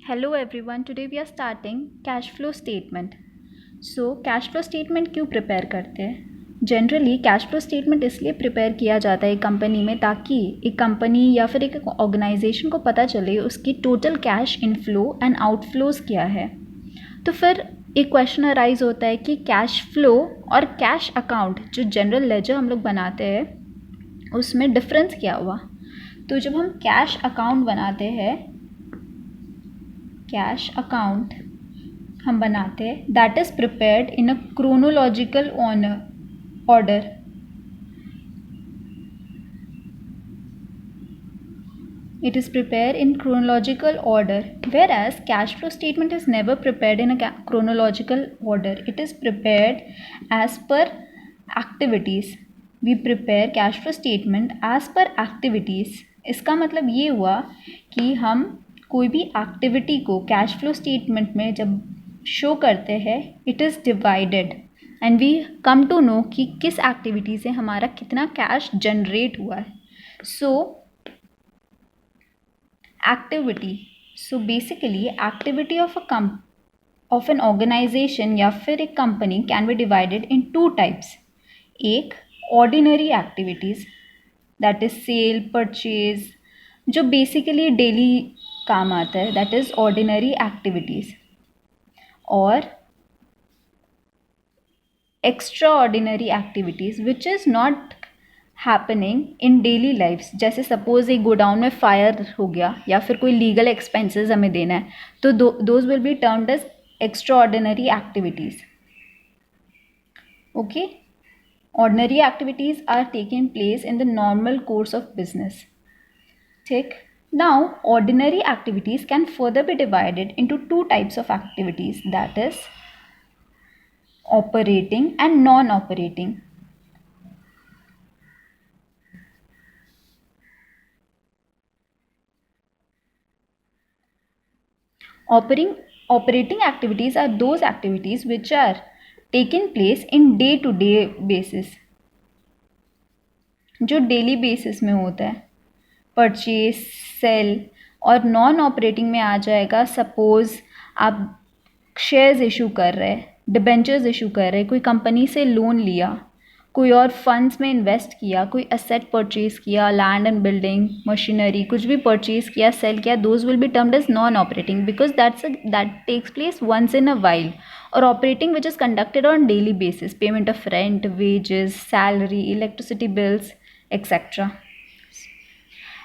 Hello everyone, today we are starting cash flow statement. So cash flow statement क्यों prepare करते हैं? Generally cash flow statement इसलिए prepare किया जाता है एक कंपनी में ताकि एक कंपनी या फिर एक ऑर्गेनाइजेशन को पता चले उसकी total cash inflow and outflows क्या है. तो फिर एक क्वेश्चन अराइज होता है कि कैश फ्लो और कैश अकाउंट जो जनरल लेजर हम लोग बनाते हैं उसमें डिफरेंस क्या हुआ. तो जब हम कैश अकाउंट बनाते हैं, कैश अकाउंट हम बनाते हैं that is prepared in a chronological order. It is prepared in chronological order, whereas cash flow statement is never prepared in a chronological order. It is prepared as per activities. We prepare cash flow statement as per activities. इसका मतलब ये हुआ कि हम कोई भी activity को cash flow statement में जब शो करते हैं it is divided and we come to know कि किस एक्टिविटी से हमारा कितना कैश जनरेट हुआ है. सो activity, so basically activity of an organization या फिर एक company can be divided in two types. एक ordinary activities that is sale, purchase, जो basically daily काम आता है that is ordinary activities, और extraordinary activities which is not happening in daily lifes. जैसे सपोज एक गोडाउन में फायर हो गया या फिर कोई लीगल एक्सपेंसेस हमें देना है तो those will be termed as extraordinary activities. Okay, ordinary activities are taking place in the normal course of business. ठीक, now ordinary activities can further be divided into two types of activities that is operating and non operating. Operating activities are those activities which are taken place in day-to-day basis, जो daily basis में होता है, purchase, cell. और non operating में आ जाएगा suppose आप shares issue कर रहे हैं, डिबेंचर्स इशू कर रहे हैं, कोई कंपनी से लोन लिया, कोई और फंड्स में इन्वेस्ट किया, कोई एसेट परचेज किया, लैंड एंड बिल्डिंग, मशीनरी, कुछ भी परचेज किया, सेल किया, those will be termed as non operating because that takes place once in a while. और operating which is conducted on daily basis, payment of rent, wages, salary, electricity bills, etc.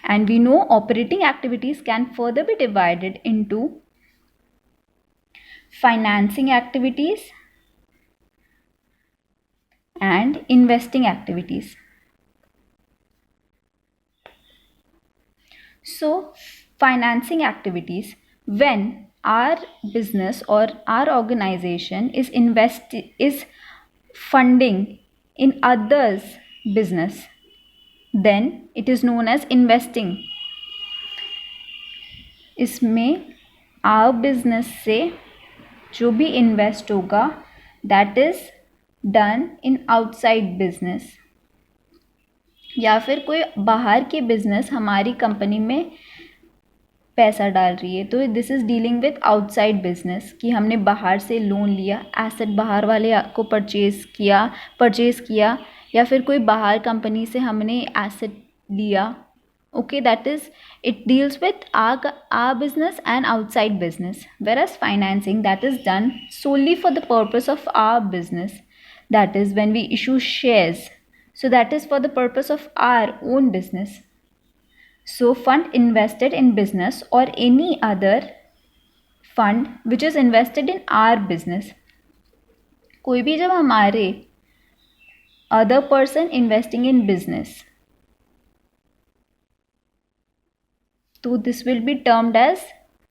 And we know operating activities can further be divided into financing activities and investing activities. So financing activities, when our business or our organization is funding in others business, then it is known as investing. इसमें our business से जो भी invest होगा that is done in outside business, या फिर कोई बाहर की बिजनेस हमारी कंपनी में पैसा डाल रही है तो this is dealing with outside business कि हमने बाहर से लोन लिया, एसेट बाहर वाले को परचेज़ किया या फिर कोई बाहर कंपनी से हमने एसेट लिया. Okay, that is, it deals with our business and outside business, whereas financing, that is done solely for the purpose of our business, that is when we issue shares, so that is for the purpose of our own business. So fund invested in business or any other fund which is invested in our business. कोई भी जब हमारे other person investing in business, तो this will be termed as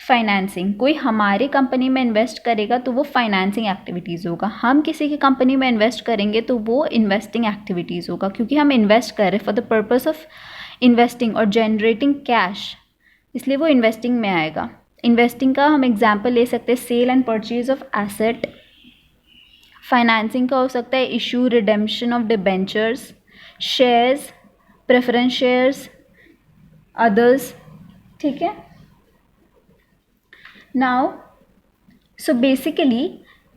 financing. कोई हमारी company में invest करेगा तो वो फाइनेंसिंग एक्टिविटीज़ होगा, हम किसी की कंपनी में इन्वेस्ट करेंगे तो वो इन्वेस्टिंग एक्टिविटीज़ होगा, क्योंकि हम इन्वेस्ट कर रहे हैं for the purpose of investing और जनरेटिंग कैश, इसलिए वो इन्वेस्टिंग में आएगा. इन्वेस्टिंग का हम एग्जाम्पल ले सकते हैं sale and purchase of asset. Financing का हो सकता है issue, redemption of debentures, shares, preference shares, others. ठीक है, now so basically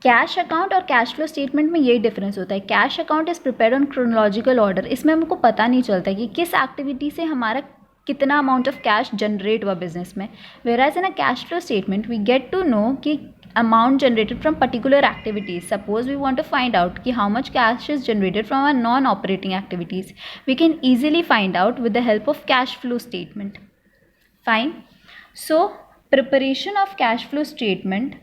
cash account और कैश फ्लो स्टेटमेंट में यही डिफरेंस होता है. Cash account is prepared on chronological order. इसमें हमको पता नहीं चलता कि किस एक्टिविटी से हमारा कितना अमाउंट ऑफ कैश जनरेट हुआ बिजनेस में. Whereas in a cash flow statement we get to know कि amount generated from particular activities. Suppose we want to find out ki how much cash is generated from our non-operating activities. We can easily find out with the help of cash flow statement. Fine. So preparation of cash flow statement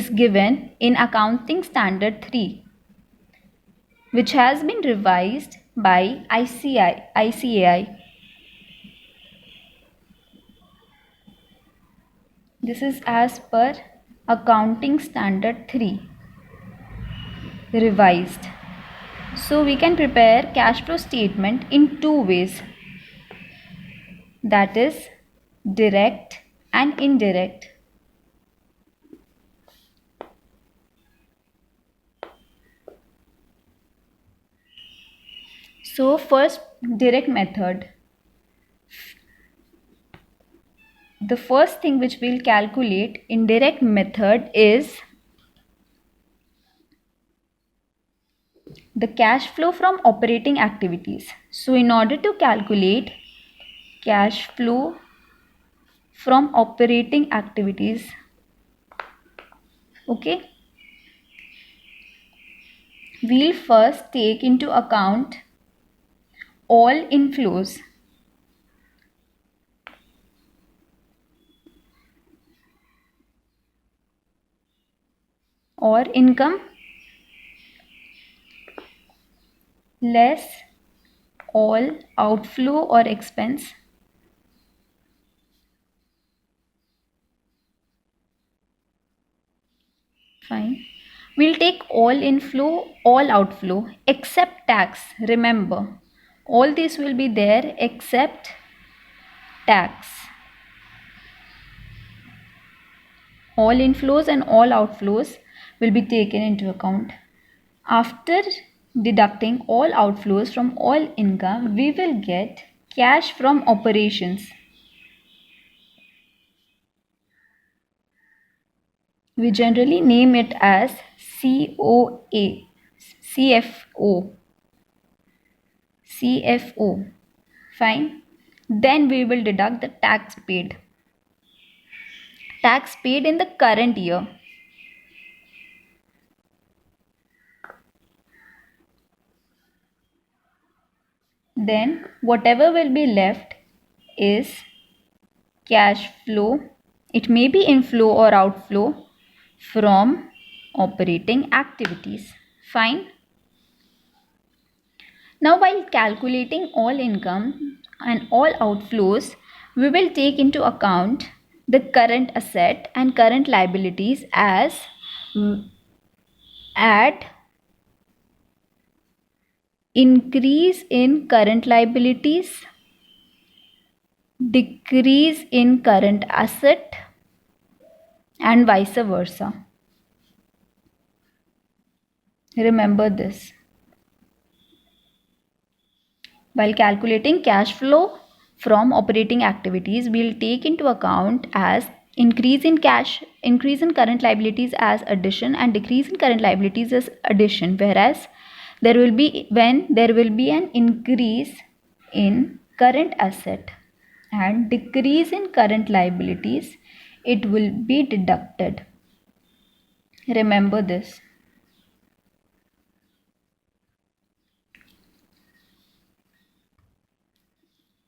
is given in Accounting Standard 3, which has been revised by ICAI. This is as per Accounting Standard 3 revised. So we can prepare cash flow statement in two ways, that is direct and indirect. So first, direct method. The first thing which we'll calculate in direct method is the cash flow from operating activities. So in order to calculate cash flow from operating activities, okay, we'll first take into account all inflows or income less all outflow or expense fine. We'll take all inflow, all outflow except tax. Remember, all this will be there except tax. All inflows and all outflows will be taken into account. After deducting all outflows from all income, we will get cash from operations. We generally name it as COA, CFO. Fine. Then we will deduct the tax paid. Tax paid in the current year. Then whatever will be left is cash flow. It may be inflow or outflow from operating activities. Fine. Now while calculating all income and all outflows, we will take into account the current asset and current liabilities as at increase in current liabilities, decrease in current asset, and vice versa. Remember this. While calculating cash flow from operating activities, we'll take into account as increase in current liabilities as addition and decrease in current liabilities as addition, whereas when there will be an increase in current asset and decrease in current liabilities, it will be deducted. Remember this.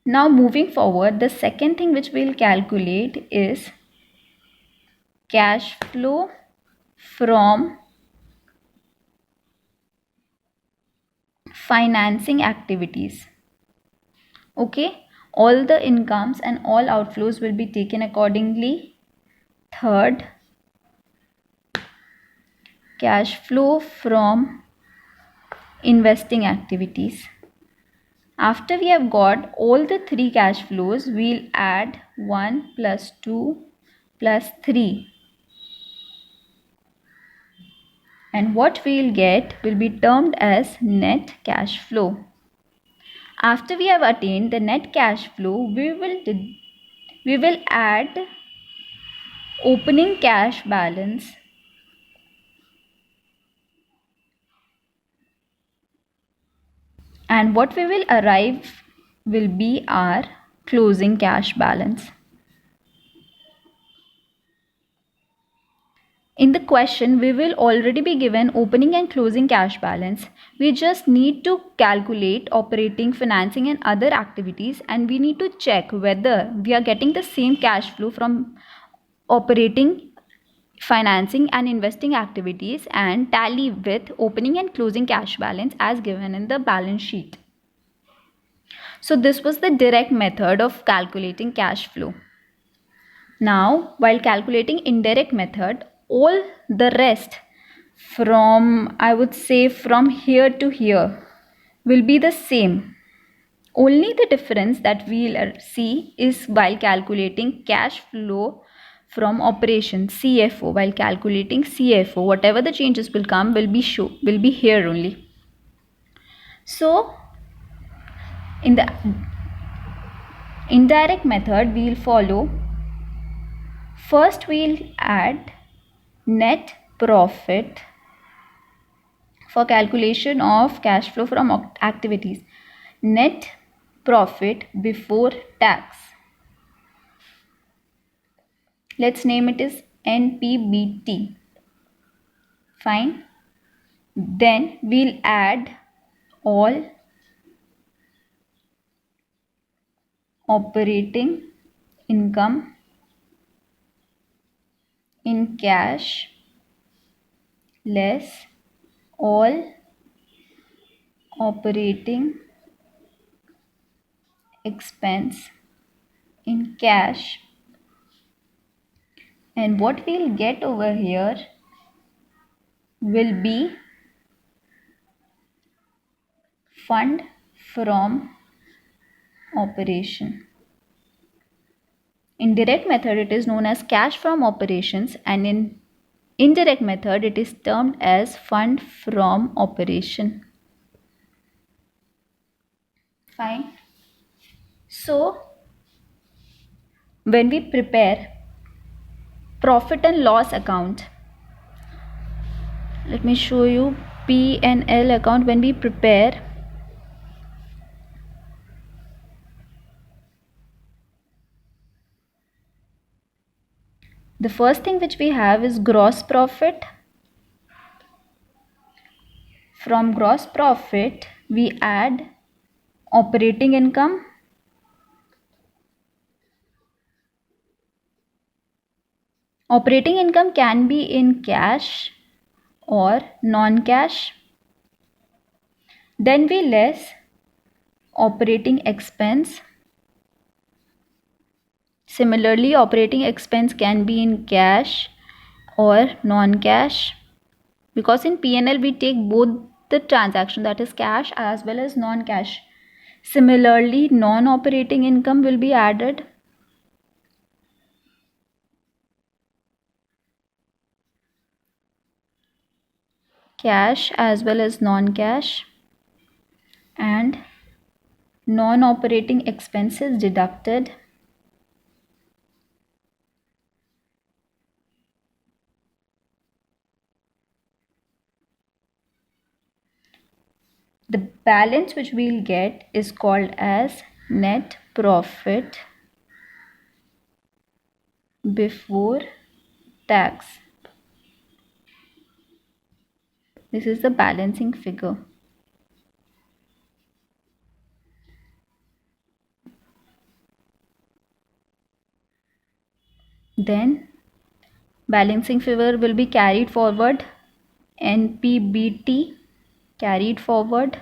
Now moving forward, the second thing which we'll calculate is cash flow from financing activities. Okay, all the incomes and all outflows will be taken accordingly. Third, cash flow from investing activities. After we have got all the three cash flows, we'll add 1 plus 2 plus 3. And what we'll get will be termed as net cash flow. After we have attained the net cash flow, we will add opening cash balance and what we will arrive will be our closing cash balance. In the question, we will already be given opening and closing cash balance. We just need to calculate operating, financing and other activities, and we need to check whether we are getting the same cash flow from operating, financing and investing activities and tally with opening and closing cash balance as given in the balance sheet. So this was the direct method of calculating cash flow. Now, while calculating indirect method, all the rest from, I would say, from here to here will be the same. Only the difference that we'll see is while calculating cash flow from operation, CFO. While calculating CFO, whatever the changes will come will be here only. So in the indirect method, we'll follow. First, we'll add net profit for calculation of cash flow from activities. Net profit before tax. Let's name it as NPBT. Fine. Then we'll add all operating income in cash less all operating expense in cash, and what we'll get over here will be fund from operation. In direct method it is known as cash from operations, and in indirect method it is termed as fund from operation. Fine. So when we prepare profit and loss account, let me show you P&L account. When we prepare the first thing which we have is gross profit. From gross profit we add operating income, operating income can be in cash or non-cash. Then we less operating expense. Similarly, operating expense can be in cash or non-cash, because in P&L we take both the transaction, that is cash as well as non-cash. Similarly, non-operating income will be added. Cash as well as non-cash, and non-operating expenses deducted. The balance which we'll get is called as net profit before tax. This is the balancing figure. Then balancing figure will be carried forward, NPBT carried forward.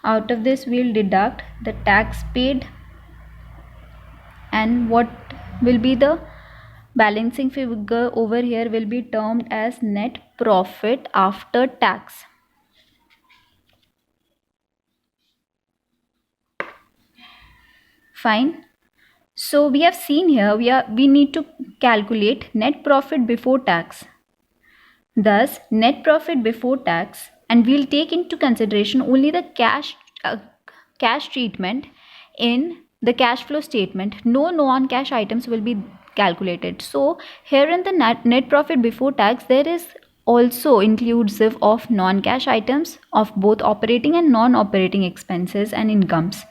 Out of this we'll deduct the tax paid, and what will be the balancing figure over here will be termed as net profit after tax. Fine. So we have seen here we need to calculate net profit before tax. Thus net profit before tax, and we'll take into consideration only the cash treatment in the cash flow statement. No non-cash items will be calculated. So here in the net profit before tax, there is also inclusive of non-cash items of both operating and non-operating expenses and incomes.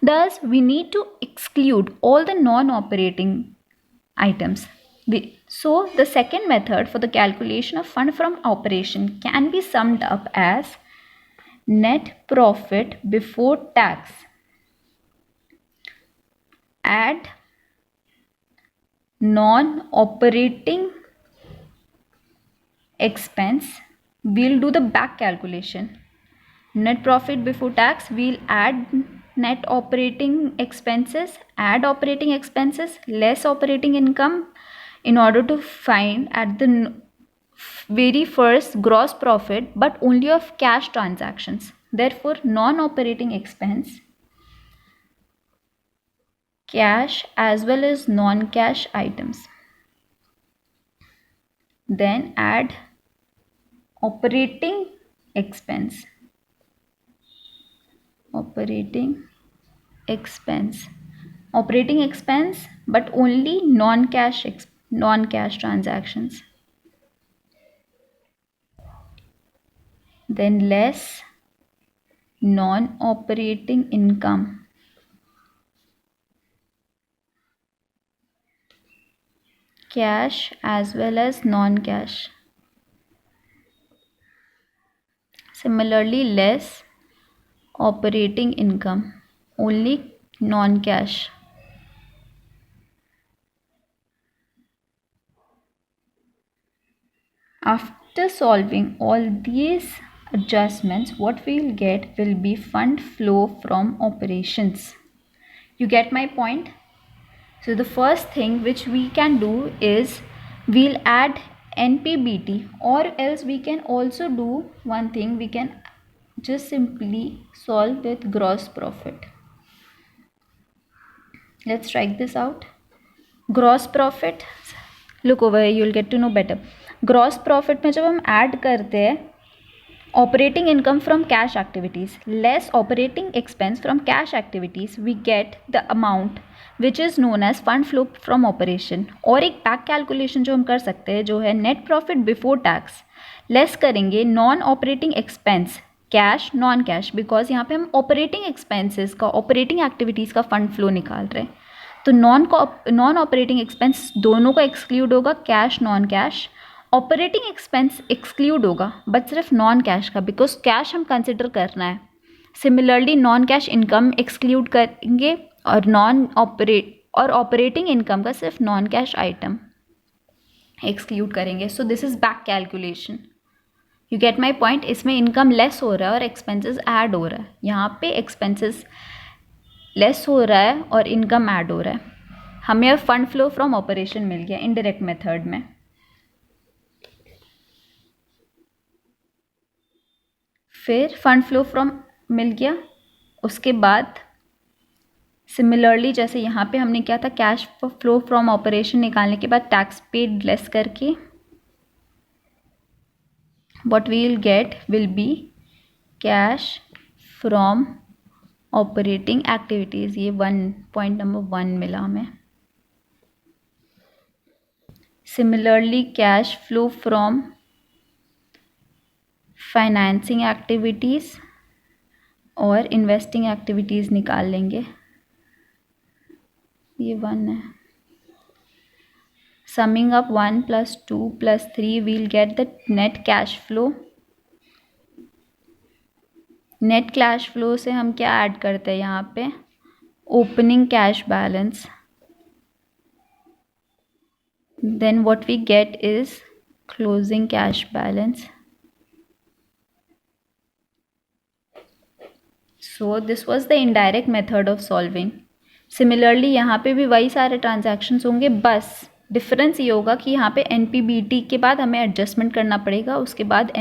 Thus, we need to exclude all the non-operating items. So the second method for the calculation of fund from operation can be summed up as net profit before tax. Add non-operating expense. We'll do the back calculation. Net profit before tax, we'll add net operating expenses, add operating expenses, less operating income in order to find at the very first gross profit, but only of cash transactions. Therefore, non-operating expense, cash as well as non-cash items. Then add operating expense. Operating expense, but only non-cash transactions. Then less non-operating income. Cash as well as non-cash. Similarly, less operating income, only non-cash. After solving all these adjustments, what we will get will be fund flow from operations. You get my point? So the first thing which we can do is we'll add NPBT, or else we can also do one thing, we can just simply solve with gross profit. Let's strike this out. Gross profit, look over here, you'll get to know better. Gross profit में जब हम add करते हैं operating income from cash activities less operating expense from cash activities, we get the amount which is known as fund flow from operation. और एक back calculation जो हम कर सकते हैं जो है net profit before tax less करेंगे non operating expense cash non cash, because यहाँ पे हम ऑपरेटिंग एक्सपेंसेस का ऑपरेटिंग एक्टिविटीज़ का फंड फ्लो निकाल रहे हैं. तो नॉन ऑपरेटिंग एक्सपेंस दोनों का एक्सक्लूड होगा, cash non cash. Operating expense exclude होगा बट सिर्फ नॉन कैश का, बिकॉज कैश हम कंसिडर करना है. Similarly non cash income exclude करेंगे और ऑपरेटिंग इनकम का सिर्फ नॉन कैश आइटम एक्सक्लूड करेंगे. So this is back calculation. You get my point. इसमें इनकम लेस हो रहा है और एक्सपेंसेस ऐड हो रहा है. यहाँ पे एक्सपेंसेस लेस हो रहा है और इनकम ऐड हो रहा है. हमें अब फंड फ्लो फ्रॉम ऑपरेशन मिल गया इनडायरेक्ट मेथड में. फिर फंड फ्लो फ्रॉम मिल गया. उसके बाद सिमिलरली जैसे यहाँ पे हमने क्या था, कैश फ्लो फ्रॉम ऑपरेशन निकालने के बाद टैक्स पेड लेस करके what we will get will be cash from operating activities. ये पॉइंट नंबर 1 मिला हमें. Similarly cash flow from financing activities और इन्वेस्टिंग एक्टिविटीज़ निकाल लेंगे. ये 1 है. Summing up 1 plus 2 plus 3, we'll get the net cash flow. Net cash flow से हम क्या ऐड करते हैं यहाँ पे, opening cash balance. Then what we get is closing cash balance. So this was the indirect method of solving. Similarly यहाँ पे भी वही सारे transactions होंगे, बस डिफरेंस ये होगा कि यहाँ पे NPBT के बाद हमें एडजस्टमेंट करना पड़ेगा, उसके बाद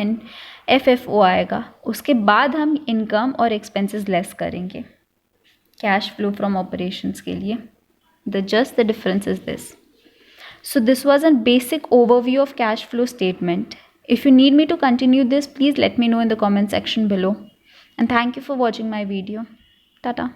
FFO आएगा, उसके बाद हम इनकम और एक्सपेंसेस लेस करेंगे कैश फ्लो फ्रॉम ऑपरेशंस के लिए. Just the difference is this. So this was a basic overview of cash flow statement. If you need me to continue this, please let me know in the comment section below. And thank you for watching my video. Tata.